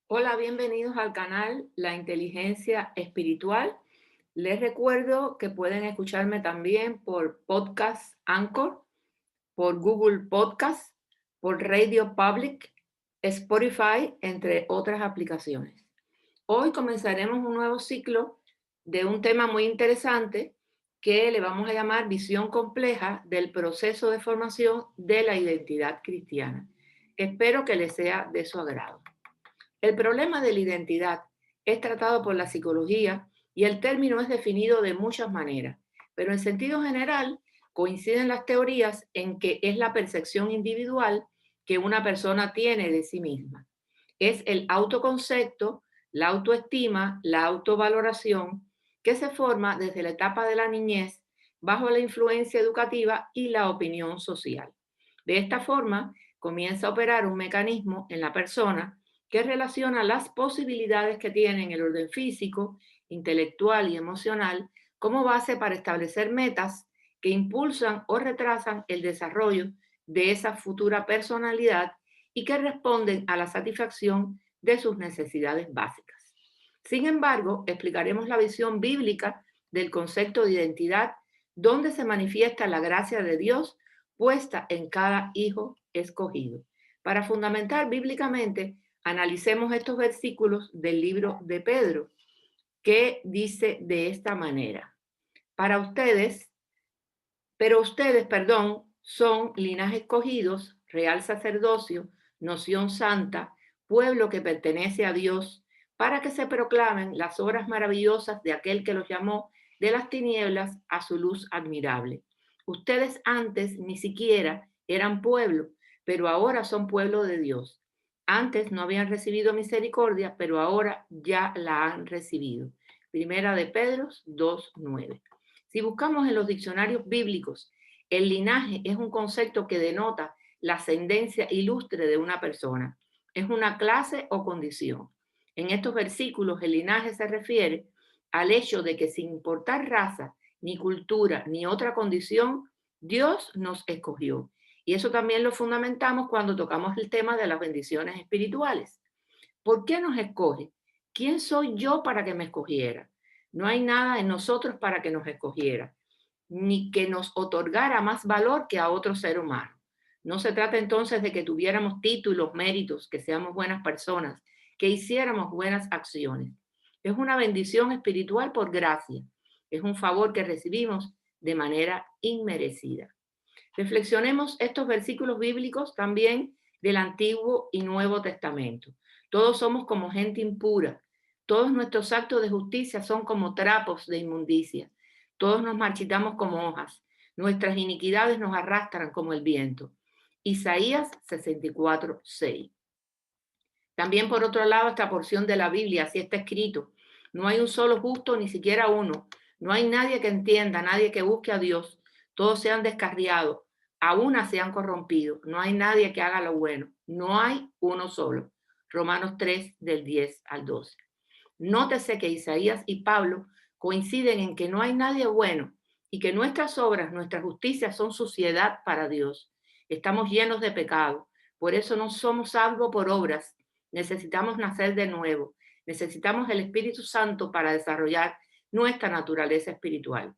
Hola, bienvenidos al canal La Inteligencia Espiritual. Les recuerdo que pueden escucharme también por Podcast Anchor, por Google Podcast, por Radio Public, Spotify, entre otras aplicaciones. Hoy comenzaremos un nuevo ciclo de un tema muy interesante que le vamos a llamar visión compleja del proceso de formación de la identidad cristiana. Espero que les sea de su agrado. El problema de la identidad es tratado por la psicología y el término es definido de muchas maneras, pero en sentido general coinciden las teorías en que es la percepción individual que una persona tiene de sí misma. Es el autoconcepto, la autoestima, la autovaloración que se forma desde la etapa de la niñez bajo la influencia educativa y la opinión social. De esta forma, comienza a operar un mecanismo en la persona que relaciona las posibilidades que tiene en el orden físico, intelectual y emocional como base para establecer metas que impulsan o retrasan el desarrollo de esa futura personalidad y que responden a la satisfacción de sus necesidades básicas. Sin embargo, explicaremos la visión bíblica del concepto de identidad, donde se manifiesta la gracia de Dios puesta en cada hijo escogido. Para fundamentar bíblicamente, analicemos estos versículos del libro de Pedro, que dice de esta manera: Para ustedes, son linaje escogidos, real sacerdocio, nación santa, pueblo que pertenece a Dios, para que se proclamen las obras maravillosas de aquel que los llamó de las tinieblas a su luz admirable. Ustedes antes ni siquiera eran pueblo, pero ahora son pueblo de Dios. Antes no habían recibido misericordia, pero ahora ya la han recibido. Primera de Pedro 2:9. Si buscamos en los diccionarios bíblicos, el linaje es un concepto que denota la ascendencia ilustre de una persona. Es una clase o condición. En estos versículos, el linaje se refiere al hecho de que sin importar raza, ni cultura, ni otra condición, Dios nos escogió. Y eso también lo fundamentamos cuando tocamos el tema de las bendiciones espirituales. ¿Por qué nos escoge? ¿Quién soy yo para que me escogiera? No hay nada en nosotros para que nos escogiera, ni que nos otorgara más valor que a otro ser humano. No se trata entonces de que tuviéramos títulos, méritos, que seamos buenas personas, que hiciéramos buenas acciones. Es una bendición espiritual por gracia. Es un favor que recibimos de manera inmerecida. Reflexionemos estos versículos bíblicos también del Antiguo y Nuevo Testamento. Todos somos como gente impura. Todos nuestros actos de justicia son como trapos de inmundicia. Todos nos marchitamos como hojas. Nuestras iniquidades nos arrastran como el viento. Isaías 64:6. También por otro lado, esta porción de la Biblia, así está escrito: no hay un solo justo, ni siquiera uno. No hay nadie que entienda, nadie que busque a Dios. Todos se han descarriado, a una se han corrompido. No hay nadie que haga lo bueno. No hay uno solo. Romanos 3, del 10 al 12. Nótese que Isaías y Pablo coinciden en que no hay nadie bueno y que nuestras obras, nuestra justicia son suciedad para Dios. Estamos llenos de pecado. Por eso no somos salvos por obras. Necesitamos nacer de nuevo. Necesitamos el Espíritu Santo para desarrollar nuestra naturaleza espiritual.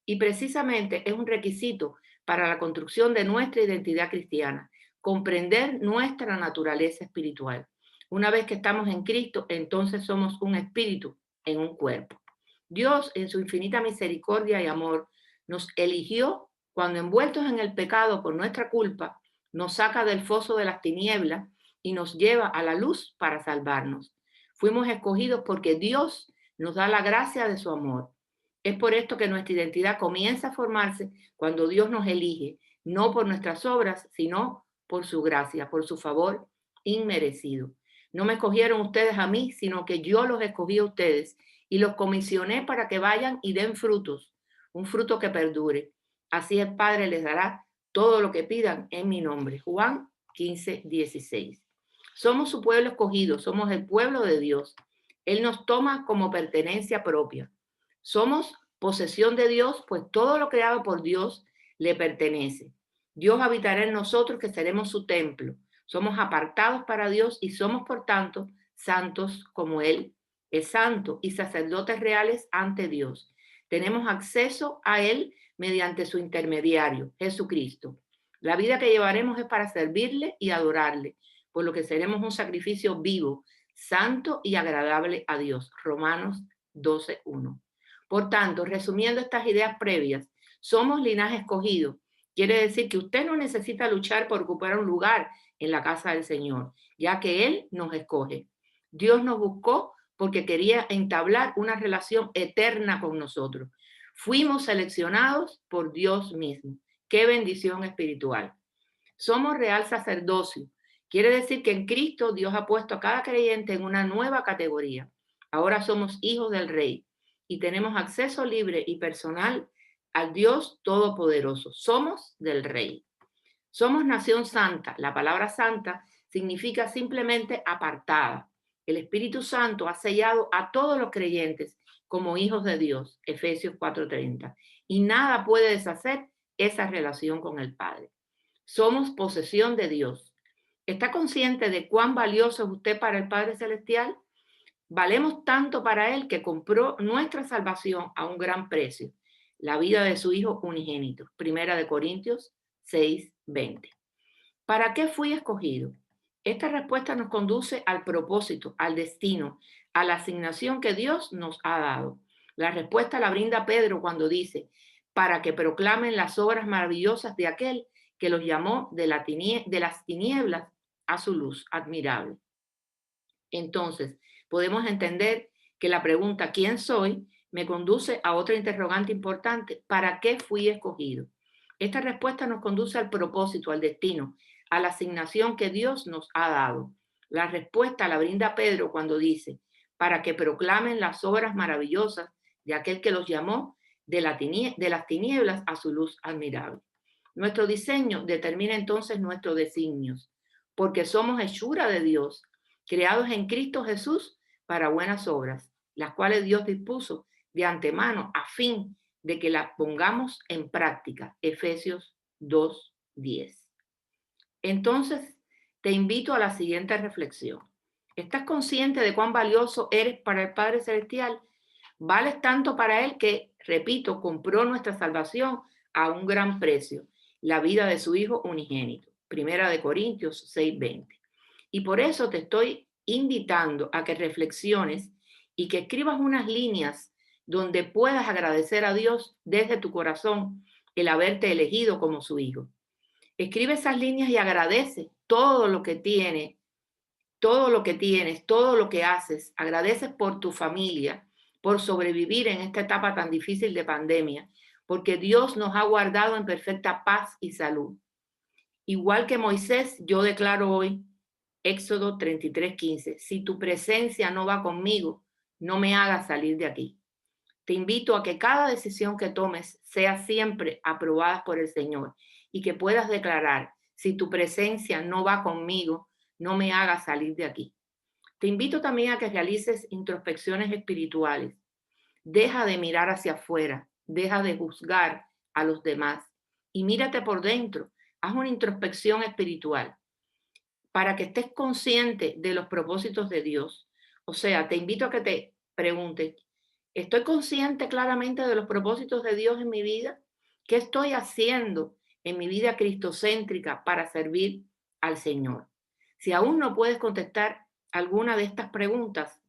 Y precisamente es un requisito para la construcción de nuestra identidad cristiana, comprender nuestra naturaleza espiritual. Una vez que estamos en Cristo, entonces somos un espíritu en un cuerpo. Dios, en su infinita misericordia y amor, nos eligió cuando, envueltos en el pecado por nuestra culpa, nos saca del foso de las tinieblas y nos lleva a la luz para salvarnos. Fuimos escogidos porque Dios nos da la gracia de su amor. Es por esto que nuestra identidad comienza a formarse cuando Dios nos elige, no por nuestras obras, sino por su gracia, por su favor inmerecido. No me escogieron ustedes a mí, sino que yo los escogí a ustedes y los comisioné para que vayan y den frutos, un fruto que perdure. Así el Padre les dará todo lo que pidan en mi nombre. Juan 15:16. Somos su pueblo escogido, somos el pueblo de Dios. Él nos toma como pertenencia propia. Somos posesión de Dios, pues todo lo creado por Dios le pertenece. Dios habitará en nosotros, que seremos su templo. Somos apartados para Dios y somos, por tanto, santos como Él es santo y sacerdotes reales ante Dios. Tenemos acceso a Él mediante su intermediario, Jesucristo. La vida que llevaremos es para servirle y adorarle, por lo que seremos un sacrificio vivo, santo y agradable a Dios. Romanos 12:1. Por tanto, resumiendo estas ideas previas, somos linaje escogido. Quiere decir que usted no necesita luchar por ocupar un lugar en la casa del Señor, ya que Él nos escoge. Dios nos buscó porque quería entablar una relación eterna con nosotros. Fuimos seleccionados por Dios mismo. Qué bendición espiritual. Somos real sacerdocio. Quiere decir que en Cristo Dios ha puesto a cada creyente en una nueva categoría. Ahora somos hijos del Rey y tenemos acceso libre y personal al Dios Todopoderoso. Somos del Rey. Somos nación santa. La palabra santa significa simplemente apartada. El Espíritu Santo ha sellado a todos los creyentes como hijos de Dios, Efesios 4:30, y nada puede deshacer esa relación con el Padre. Somos posesión de Dios. ¿Está consciente de cuán valioso es usted para el Padre Celestial? Valemos tanto para Él que compró nuestra salvación a un gran precio, la vida de su Hijo unigénito. Primera de Corintios 6:20. ¿Para qué fui escogido? Esta respuesta nos conduce al propósito, al destino, a la asignación que Dios nos ha dado. La respuesta la brinda Pedro cuando dice, para que proclamen las obras maravillosas de aquel que los llamó de las tinieblas a su luz admirable. Entonces, podemos entender que la pregunta ¿quién soy? Me conduce a otra interrogante importante. ¿Para qué fui escogido? Esta respuesta nos conduce al propósito, al destino, a la asignación que Dios nos ha dado. La respuesta la brinda Pedro cuando dice, para que proclamen las obras maravillosas de aquel que los llamó de las tinieblas a su luz admirable. Nuestro diseño determina entonces nuestros designios, porque somos hechura de Dios, creados en Cristo Jesús para buenas obras, las cuales Dios dispuso de antemano a fin de que las pongamos en práctica. Efesios 2:10. Entonces, te invito a la siguiente reflexión. ¿Estás consciente de cuán valioso eres para el Padre Celestial? Vales tanto para Él que, repito, compró nuestra salvación a un gran precio, la vida de su Hijo unigénito. Primera de Corintios 6:20. Y por eso te estoy invitando a que reflexiones y que escribas unas líneas donde puedas agradecer a Dios desde tu corazón el haberte elegido como su hijo. Escribe esas líneas y agradece todo lo que tienes, todo lo que tienes, todo lo que haces. Agradeces por tu familia, por sobrevivir en esta etapa tan difícil de pandemia, porque Dios nos ha guardado en perfecta paz y salud. Igual que Moisés, yo declaro hoy, Éxodo 33:15, si tu presencia no va conmigo, no me hagas salir de aquí. Te invito a que cada decisión que tomes sea siempre aprobada por el Señor y que puedas declarar, si tu presencia no va conmigo, no me hagas salir de aquí. Te invito también a que realices introspecciones espirituales. Deja de mirar hacia afuera, deja de juzgar a los demás y mírate por dentro. Haz una introspección espiritual para que estés consciente de los propósitos de Dios. O sea, te invito a que te preguntes, ¿estoy consciente claramente de los propósitos de Dios en mi vida? ¿Qué estoy haciendo en mi vida cristocéntrica para servir al Señor? Si aún no puedes contestar alguna de estas preguntas,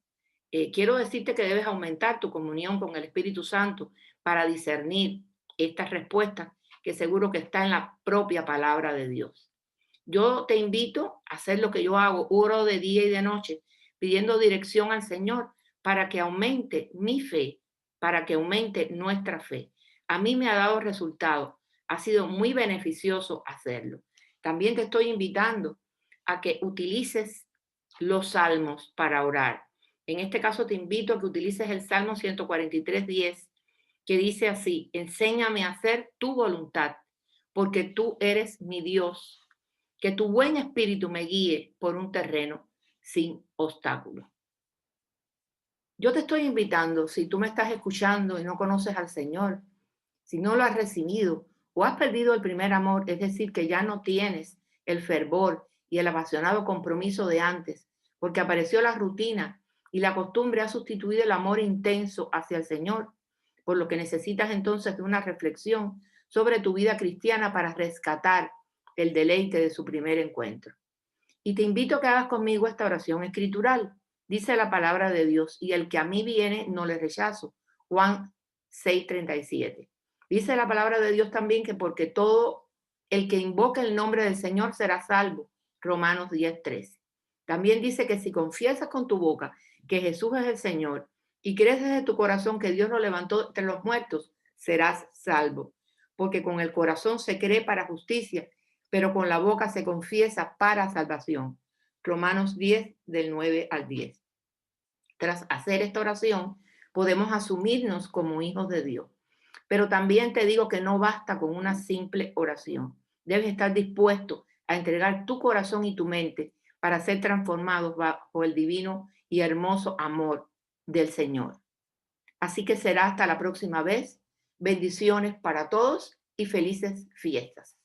quiero decirte que debes aumentar tu comunión con el Espíritu Santo para discernir estas respuestas que seguro que está en la propia palabra de Dios. Yo te invito a hacer lo que yo hago, oro de día y de noche, pidiendo dirección al Señor para que aumente mi fe, para que aumente nuestra fe. A mí me ha dado resultados, ha sido muy beneficioso hacerlo. También te estoy invitando a que utilices los salmos para orar. En este caso te invito a que utilices el Salmo 143:10, que dice así, enséñame a hacer tu voluntad, porque tú eres mi Dios. Que tu buen espíritu me guíe por un terreno sin obstáculos. Yo te estoy invitando, si tú me estás escuchando y no conoces al Señor, si no lo has recibido o has perdido el primer amor, es decir, que ya no tienes el fervor y el apasionado compromiso de antes porque apareció la rutina y la costumbre ha sustituido el amor intenso hacia el Señor, por lo que necesitas entonces de una reflexión sobre tu vida cristiana para rescatar el deleite de su primer encuentro. Y te invito a que hagas conmigo esta oración escritural. Dice la palabra de Dios, y el que a mí viene no le rechazo. Juan 6:37. Dice la palabra de Dios también que porque todo el que invoque el nombre del Señor será salvo. Romanos 10:13. También dice que si confiesas con tu boca que Jesús es el Señor y crees desde tu corazón que Dios lo levantó entre los muertos, serás salvo. Porque con el corazón se cree para justicia, pero con la boca se confiesa para salvación. Romanos 10, del 9 al 10. Tras hacer esta oración, podemos asumirnos como hijos de Dios. Pero también te digo que no basta con una simple oración. Debes estar dispuesto a entregar tu corazón y tu mente para ser transformados bajo el divino y hermoso amor del Señor. Así que será hasta la próxima vez. Bendiciones para todos y felices fiestas.